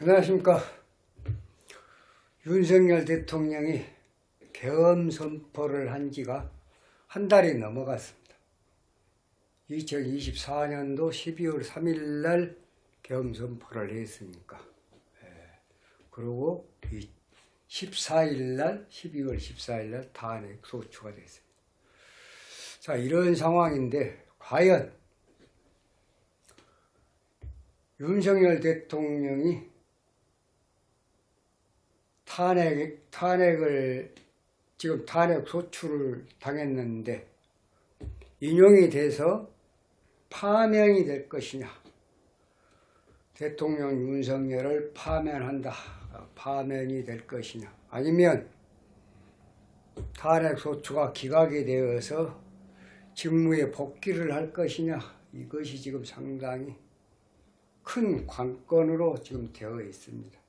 안녕하십니까. 윤석열 대통령이 계엄 선포를 한 지가 한 달이 넘어갔습니다. 2024년도 12월 3일 날 계엄 선포를 했으니까. 그리고 14일 날, 12월 14일 날 탄핵 소추가 됐습니다. 자, 이런 상황인데 과연 윤석열 대통령이 탄핵을 지금 탄핵 소추를 당했는데 인용이 돼서 파면이 될 것이냐, 대통령 윤석열을 파면한다, 파면이 될 것이냐, 아니면 탄핵 소추가 기각이 되어서 직무에 복귀를 할 것이냐, 이것이 지금 상당히 큰 관건으로 지금 되어 있습니다.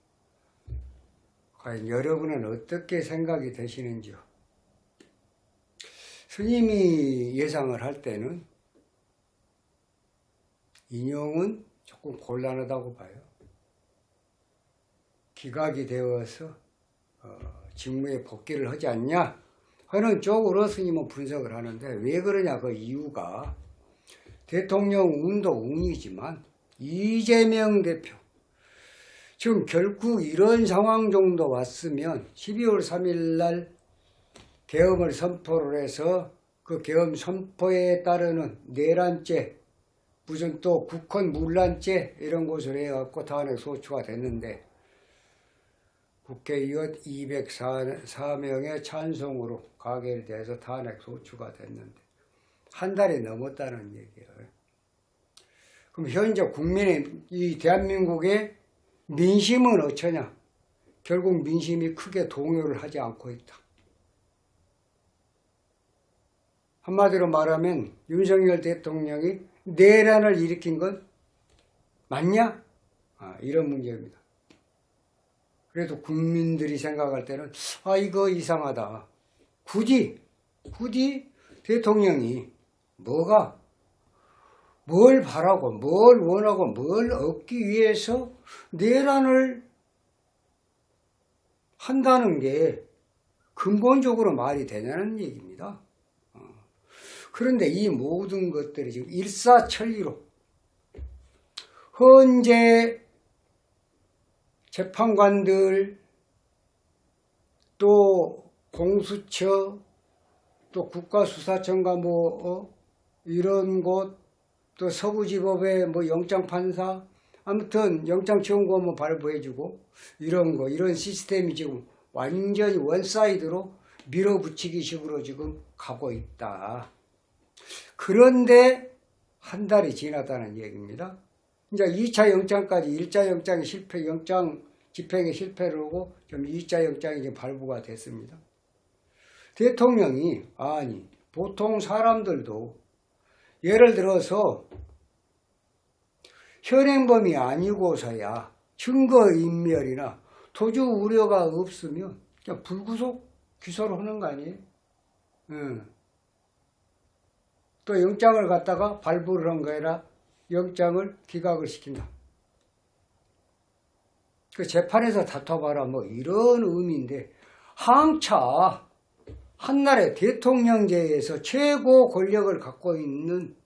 과연 여러분은 어떻게 생각이 되시는지요? 스님이 예상을 할 때는 인용은 조금 곤란하다고 봐요. 기각이 되어서 직무에 복귀를 하지 않냐 하는 쪽으로 스님은 분석을 하는데, 왜 그러냐, 그 이유가 대통령 운도 운이지만 이재명 대표, 지금 결국 이런 상황 정도 왔으면 12월 3일 날 계엄을 선포를 해서 그 계엄 선포에 따르는 내란죄, 무슨 또 국헌 문란죄 이런 것을 해갖고 탄핵 소추가 됐는데, 국회의원 204명의 찬성으로 가결돼서 탄핵 소추가 됐는데 한 달이 넘었다는 얘기예요. 그럼 현재 국민의, 이 대한민국의 민심은 어쩌냐? 결국 민심이 크게 동요를 하지 않고 있다. 한마디로 말하면 윤석열 대통령이 내란을 일으킨 건 맞냐? 이런 문제입니다. 그래도 국민들이 생각할 때는 이거 이상하다. 굳이 대통령이 뭘 바라고, 뭘 원하고, 뭘 얻기 위해서 내란을 한다는 게 근본적으로 말이 되냐는 얘기입니다. 그런데 이 모든 것들이 지금 일사천리로 현재 재판관들, 또 공수처, 또 국가수사청과 이런 곳, 또 서부지법의 영장판사, 아무튼 영장청구 발부해주고 이런 시스템이 지금 완전히 원사이드로 밀어붙이기 식으로 지금 가고 있다. 그런데 한 달이 지났다는 얘기입니다. 이제 2차 영장까지, 1차 영장이 실패, 영장 집행에 실패를 하고 좀 2차 영장이 이제 발부가 됐습니다. 대통령이, 보통 사람들도 예를 들어서 현행범이 아니고서야 증거인멸이나 도주 우려가 없으면 그냥 불구속 기소를 하는 거 아니에요? 또 영장을 갖다가 발부를 한 거라 영장을 기각을 시킨다. 그 재판에서 다퉈봐라, 이런 의미인데, 한차 한나라의 대통령제에서 최고 권력을 갖고 있는,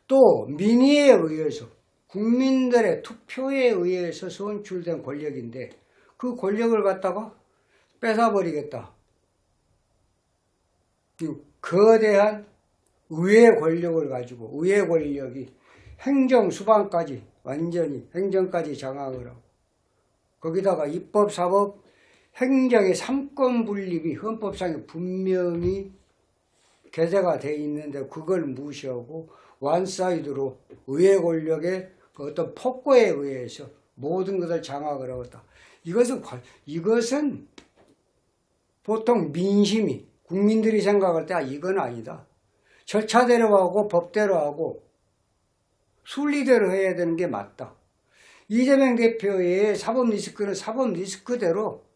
또 민의에 의해서, 국민들의 투표에 의해서 선출된 권력인데 그 권력을 갖다가 뺏어버리겠다. 거대한 의회 권력을 가지고, 의회 권력이 행정 수반까지, 완전히 행정까지 장악을 하고, 거기다가 입법, 사법, 행정의 삼권 분립이 헌법상에 분명히 게재가 돼 있는데 그걸 무시하고 원사이드로 의회 권력의 어떤 폭거에 의해서 모든 것을 장악을 하고 있다. 이것은 보통 민심이, 국민들이 생각할 때 이건 아니다. 절차대로 하고 법대로 하고 순리대로 해야 되는 게 맞다. 이재명 대표의 사법 리스크는 사법 리스크대로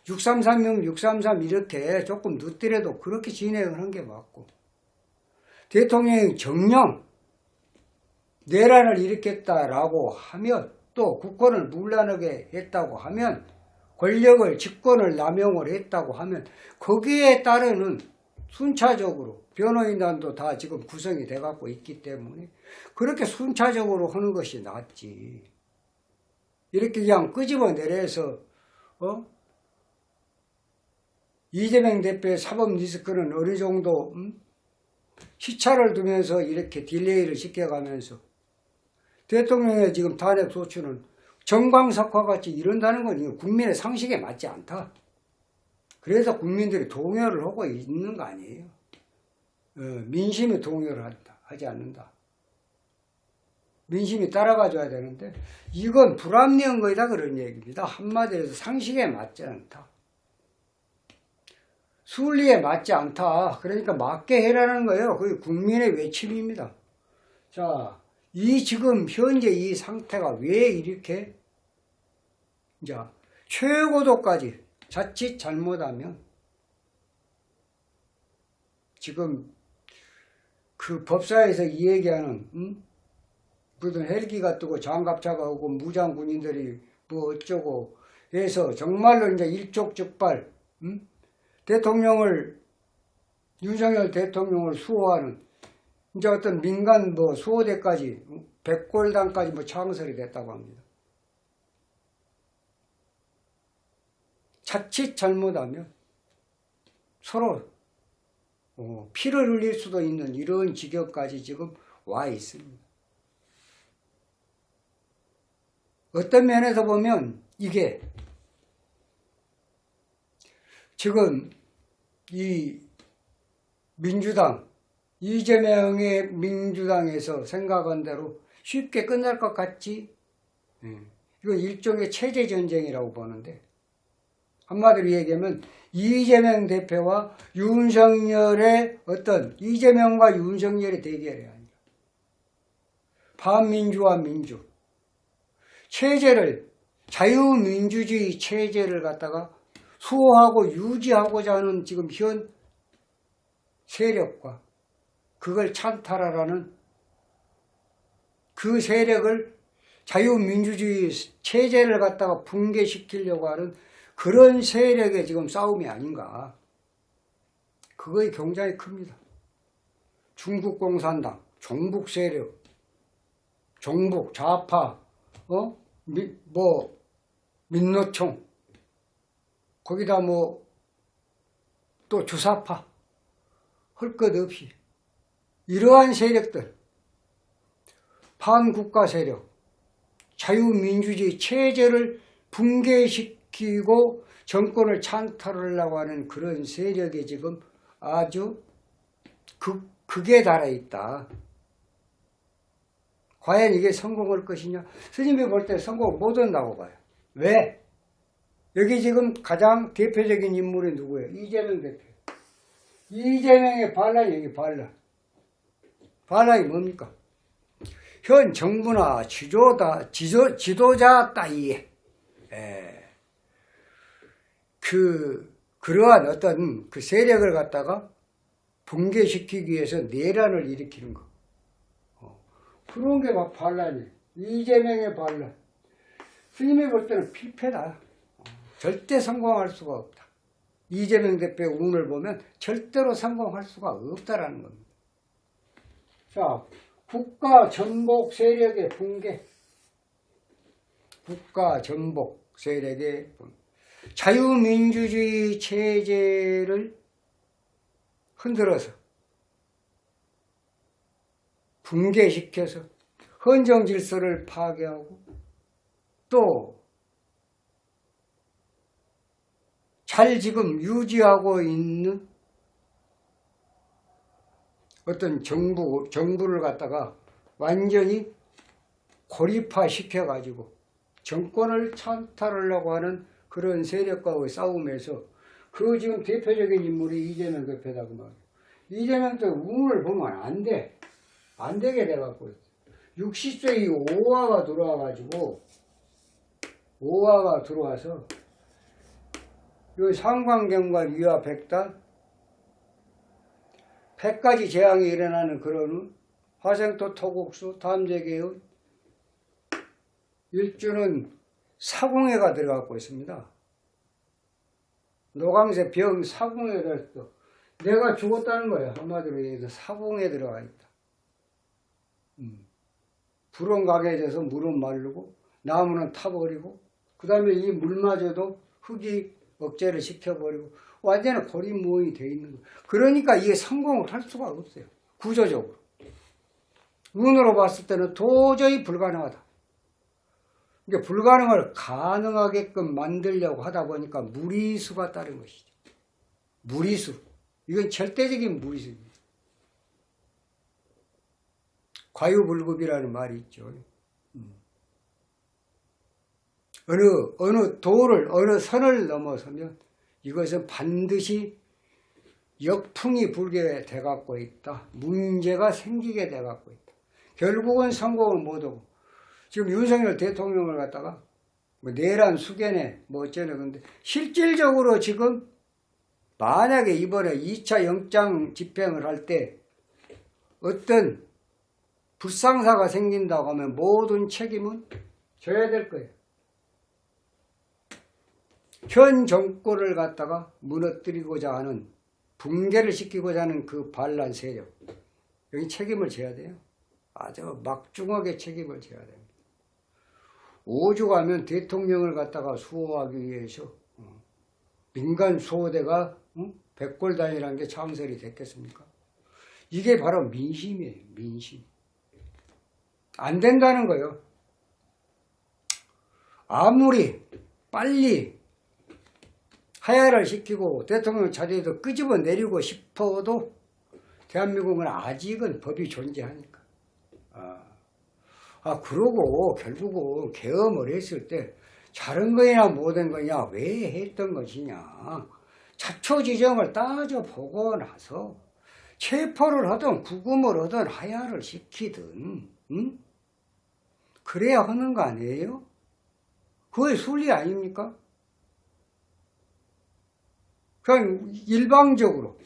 633이면 633 이렇게 조금 늦더라도 그렇게 진행을 한 게 맞고, 대통령이 정령 내란을 일으켰다라고 하면 또 국권을 문란하게 했다고 하면, 권력을 직권을 남용을 했다고 하면 거기에 따르는 순차적으로 변호인단도 다 지금 구성이 돼 갖고 있기 때문에 그렇게 순차적으로 하는 것이 낫지. 이렇게 그냥 끄집어내려서 이재명 대표의 사법 리스크는 어느 정도 시차를 두면서 이렇게 딜레이를 시켜가면서 대통령의 지금 탄핵 소추는 정광석화 같이 이런다는 건 국민의 상식에 맞지 않다. 그래서 국민들이 동요를 하고 있는 거 아니에요. 민심이 동요를 하지 않는다. 민심이 따라가줘야 되는데 이건 불합리한 거이다 그런 얘기입니다. 한마디로 해서 상식에 맞지 않다. 순리에 맞지 않다. 그러니까 맞게 해라는 거예요. 그게 국민의 외침입니다. 자, 이 지금 현재 이 상태가 왜 이렇게 자 최고도까지 자칫 잘못하면 지금 그 법사에서 이 얘기하는 무슨 헬기가 뜨고 장갑차가 오고 무장 군인들이 뭐 어쩌고 해서 정말로 이제 일촉즉발 대통령을 윤석열 대통령을 수호하는 이제 어떤 민간 뭐 수호대까지 백골단까지 뭐 창설이 됐다고 합니다. 자칫 잘못하면 서로 피를 흘릴 수도 있는 이런 지경까지 지금 와 있습니다. 어떤 면에서 보면 이게 지금 이 민주당 이재명의 민주당에서 생각한 대로 쉽게 끝날 것 같지? 이건 일종의 체제 전쟁이라고 보는데 한마디로 얘기하면 이재명 대표와 윤석열의 어떤 이재명과 윤석열의 대결이 아니라 반민주와 민주 체제를 자유민주주의 체제를 갖다가 수호하고 유지하고자 하는 지금 현 세력과 그걸 찬탈하라는 그 세력을 자유민주주의 체제를 갖다가 붕괴시키려고 하는 그런 세력의 지금 싸움이 아닌가. 그거의 굉장히 큽니다. 중국 공산당, 종북 세력, 종북 좌파, 민노총, 거기다 또 주사파, 할 것 없이 이러한 세력들, 반국가 세력, 자유민주주의 체제를 붕괴시키고 정권을 찬탈하려고 하는 그런 세력이 지금 아주 극에 달해 있다. 과연 이게 성공할 것이냐? 스님이 볼 때 성공 못 한다고 봐요. 왜? 여기 지금 가장 대표적인 인물이 누구예요? 이재명 대표. 이재명의 반란이 여기 반란. 반란이 뭡니까? 현 정부나 지도자 따위에 그러한 어떤 그 세력을 갖다가 붕괴시키기 위해서 내란을 일으키는 거. 그런 게 막 반란이에요. 이재명의 반란. 스님이 볼 때는 필패다. 절대 성공할 수가 없다. 이재명 대표의 운을 보면 절대로 성공할 수가 없다라는 겁니다. 자, 국가 전복 세력의 붕괴. 국가 전복 세력의 붕괴. 자유민주주의 체제를 흔들어서 붕괴시켜서 헌정 질서를 파괴하고 또 잘 지금 유지하고 있는 어떤 정부를 갖다가 완전히 고립화시켜가지고 정권을 찬탈하려고 하는 그런 세력과의 싸움에서 그 지금 대표적인 인물이 이재명 대표다 그 말이에요. 이재명 때 운을 보면 안 돼. 안 되게 돼갖고 60세 이 오화가 들어와가지고 오화가 들어와서 요 상관경과 위와 백단 100가지 재앙이 일어나는 그런 화생토 토국수 탐재개의 일주는 사궁해가 들어가고 있습니다. 노광세 병 사궁에 들어있어. 내가 죽었다는 거야. 한마디로 얘기해서 사궁에 들어가 있다. 불은 강해져서 물은 마르고 나무는 타버리고 그 다음에 이 물마저도 흙이 억제를 시켜버리고 완전히 고리무원이 되어 있는 거예요. 그러니까 이게 성공을 할 수가 없어요. 구조적으로. 운으로 봤을 때는 도저히 불가능하다. 이게 불가능을 가능하게끔 만들려고 하다 보니까 무리수가 따른 것이죠. 무리수. 이건 절대적인 무리수입니다. 과유불급이라는 말이 있죠. 어느 도를, 어느 선을 넘어서면 이것은 반드시 역풍이 불게 돼갖고 있다. 문제가 생기게 돼갖고 있다. 결국은 성공을 못하고 지금 윤석열 대통령을 갖다가 뭐 내란 수견에 뭐 어쩌네 근데 실질적으로 지금 만약에 이번에 2차 영장 집행을 할 때 어떤 불상사가 생긴다고 하면 모든 책임은 져야 될 거예요. 현 정권을 갖다가 무너뜨리고자 하는 붕괴를 시키고자 하는 그 반란 세력 여기 책임을 져야 돼요. 아주 막중하게 책임을 져야 됩니다. 오죽하면 대통령을 갖다가 수호하기 위해서 민간 수호대가 백골단이라는 게 창설이 됐겠습니까? 이게 바로 민심이에요. 민심. 안 된다는 거예요. 아무리 빨리 하야를 시키고 대통령 자리에도 끄집어내리고 싶어도 대한민국은 아직은 법이 존재하니까. 그러고 결국은 계엄을 했을 때 잘한 거냐 못한 거냐 왜 했던 것이냐 자초 지정을 따져보고 나서 체포를 하든 구금을 하든 하야를 시키든 그래야 하는 거 아니에요? 그게 순리 아닙니까? 그냥 일방적으로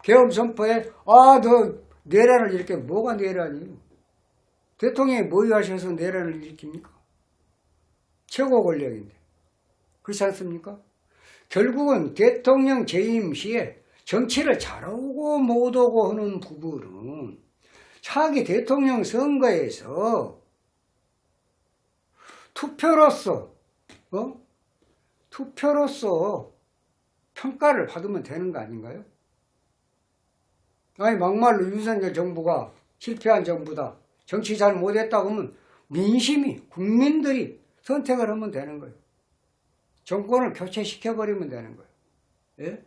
계엄 선포에 너 내란을 일으켜 뭐가 내란이에요? 대통령이 모의하셔서 내란을 일으킵니까? 최고 권력인데 그렇지 않습니까? 결국은 대통령 재임 시에 정치를 잘하고 못하고 하는 부분은 차기 대통령 선거에서 투표로서 평가를 받으면 되는 거 아닌가요? 아니 막말로 윤석열 정부가 실패한 정부다. 정치 잘 못했다고 하면 민심이 국민들이 선택을 하면 되는 거예요. 정권을 교체시켜버리면 되는 거예요. 예?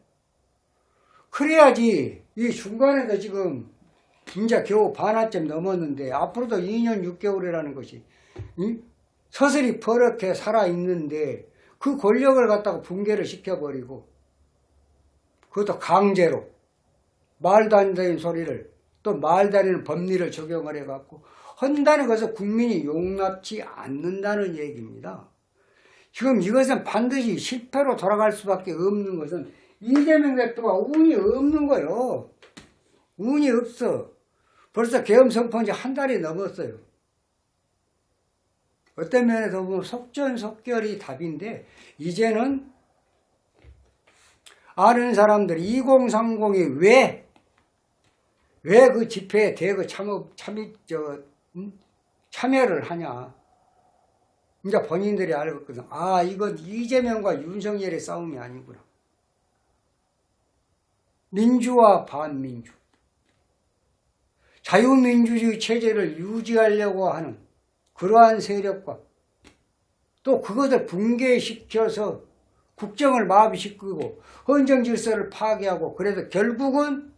그래야지 이 중간에도 지금 진짜 겨우 반환점 넘었는데 앞으로도 2년 6개월이라는 것이 서슬이 버럭게 살아있는데 그 권력을 갖다가 붕괴를 시켜버리고 그것도 강제로 말도 안 되는 소리를 또 말도 안 되는 법리를 적용을 해갖고 한다는 것은 국민이 용납치 않는다는 얘기입니다. 지금 이것은 반드시 실패로 돌아갈 수밖에 없는 것은 이재명 대표가 운이 없는 거예요. 운이 없어. 벌써 계엄 선포한 지 한 달이 넘었어요. 어떤 면에서 보면 속전속결이 답인데 이제는 아는 사람들이 2030이 왜 그 집회에 참여를 하냐. 이제 본인들이 알거든. 이건 이재명과 윤석열의 싸움이 아니구나. 민주와 반민주. 자유민주주의 체제를 유지하려고 하는 그러한 세력과 또 그것을 붕괴시켜서 국정을 마비시키고 헌정 질서를 파괴하고 그래서 결국은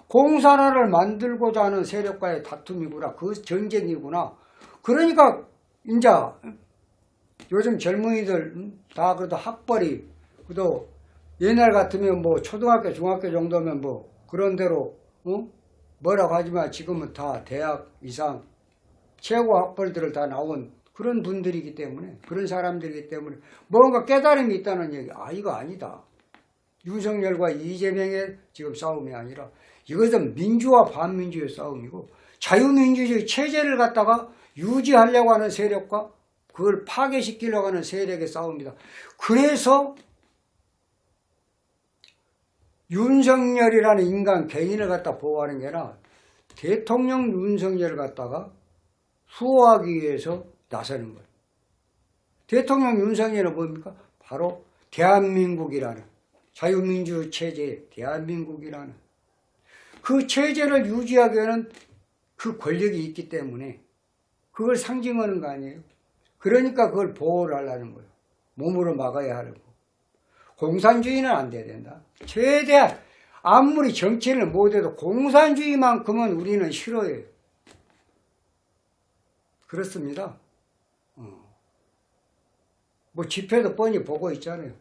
공산화를 만들고자 하는 세력과의 다툼이구나. 그 전쟁이구나. 그러니까 이제 요즘 젊은이들 다 그래도 학벌이 그래도 옛날 같으면 뭐 초등학교 중학교 정도면 뭐 그런 대로 뭐라고 하지만 지금은 다 대학 이상 최고 학벌들을 다 나온 그런 분들이기 때문에 그런 사람들이기 때문에 뭔가 깨달음이 있다는 얘기. 이거 아니다. 윤석열과 이재명의 지금 싸움이 아니라 이것은 민주와 반민주의 싸움이고 자유민주주의 체제를 갖다가 유지하려고 하는 세력과 그걸 파괴시키려고 하는 세력의 싸움입니다. 그래서 윤석열이라는 인간 개인을 갖다 보호하는 게 아니라 대통령 윤석열을 갖다가 수호하기 위해서 나서는 거예요. 대통령 윤석열은 뭡니까? 바로 대한민국이라는 자유민주 체제, 대한민국이라는 그 체제를 유지하기 위해서는 그 권력이 있기 때문에 그걸 상징하는 거 아니에요? 그러니까 그걸 보호를 하려는 거예요. 몸으로 막아야 하려고. 공산주의는 안 돼야 된다. 최대한 아무리 정치를 못해도 공산주의만큼은 우리는 싫어해요. 그렇습니다. 뭐 집회도 뻔히 보고 있잖아요.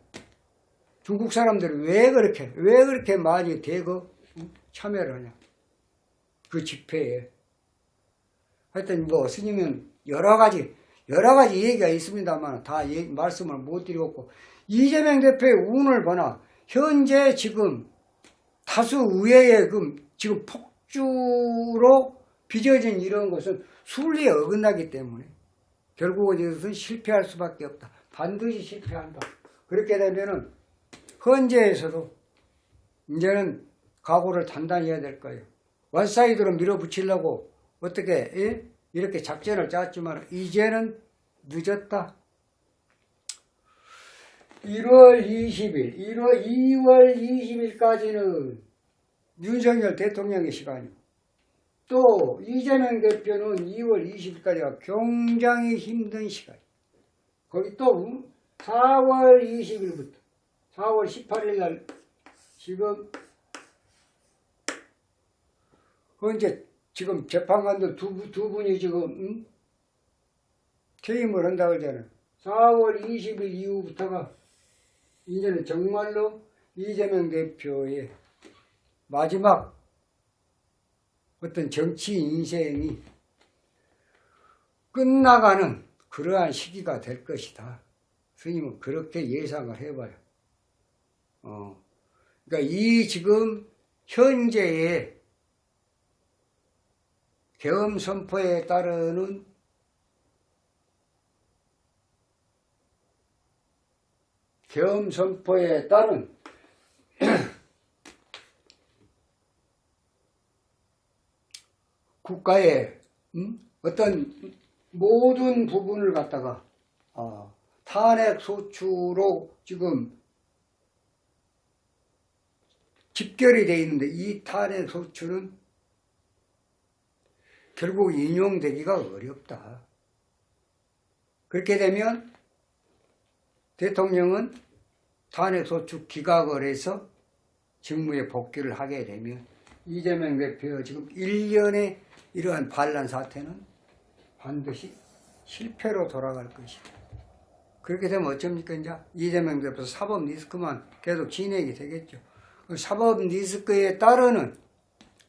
중국 사람들이 왜 그렇게 많이 대거 참여를 하냐. 그 집회에. 하여튼 뭐 스님은 여러 가지 얘기가 있습니다만 다 말씀을 못 드리겠고, 이재명 대표의 운을 보나 현재 지금 다수 의회의 지금 폭주로 빚어진 이런 것은 순리에 어긋나기 때문에 결국은 이것은 실패할 수밖에 없다. 반드시 실패한다. 그렇게 되면은 헌재에서도 이제는 각오를 단단히 해야 될 거예요. 원사이드로 밀어붙이려고 어떻게 이렇게 작전을 짰지만 이제는 늦었다. 2월 20일까지는 윤석열 대통령의 시간이고, 또 이재명 대표는 2월 20일까지가 굉장히 힘든 시간이에요. 거기 또 4월 20일부터 4월 18일 날 지금 현재 지금 재판관들 두 분이 지금 퇴임을 한다고 하잖아요. 4월 20일 이후부터가 이제는 정말로 이재명 대표의 마지막 어떤 정치 인생이 끝나가는 그러한 시기가 될 것이다. 스님은 그렇게 예상을 해봐요. 그러니까 이 지금 현재의 계엄 선포에 따르는 국가의 어떤 모든 부분을 갖다가 탄핵 소추로 지금 집결이 되어 있는데, 이 탄핵 소추는 결국 인용되기가 어렵다. 그렇게 되면 대통령은 탄핵 소추 기각을 해서 직무에 복귀를 하게 되면 이재명 대표 지금 1년의 이러한 반란 사태는 반드시 실패로 돌아갈 것이다. 그렇게 되면 어쩝니까? 이제 이재명 대표 사법 리스크만 계속 진행이 되겠죠. 그 사법 리스크에 따르는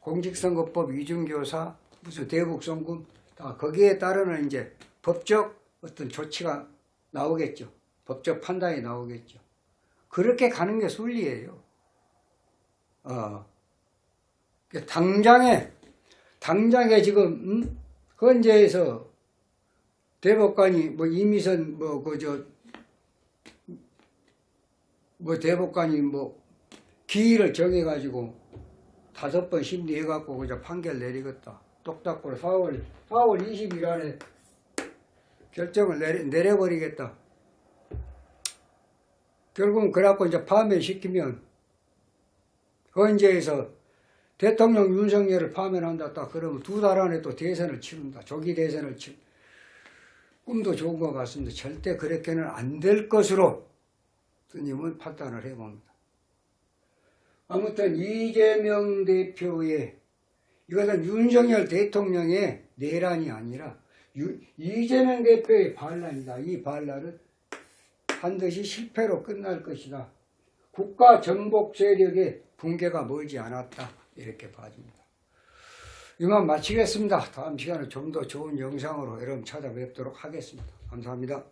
공직선거법 위중교사, 무슨 대북송금, 다 거기에 따르는 이제 법적 어떤 조치가 나오겠죠. 법적 판단이 나오겠죠. 그렇게 가는 게 순리예요. 당장에 지금 헌재에서 대법관이 이미선 대법관이 기일을 정해가지고 5번 심리해갖고 그냥 판결 내리겠다. 똑딱으로 4월 20일 안에 결정을 내려버리겠다. 결국은 그래갖고 이제 파면시키면 헌재에서 대통령 윤석열을 파면한다. 딱 그러면 2달 안에 또 대선을 치른다. 조기 대선을 꿈도 좋은 것 같습니다. 절대 그렇게는 안 될 것으로 스님은 판단을 해봅니다. 아무튼 이재명 대표의, 이것은 윤석열 대통령의 내란이 아니라 이재명 대표의 반란이다. 이 반란은 반드시 실패로 끝날 것이다. 국가 전복 세력의 붕괴가 멀지 않았다. 이렇게 봐줍니다. 이만 마치겠습니다. 다음 시간에 좀 더 좋은 영상으로 여러분 찾아뵙도록 하겠습니다. 감사합니다.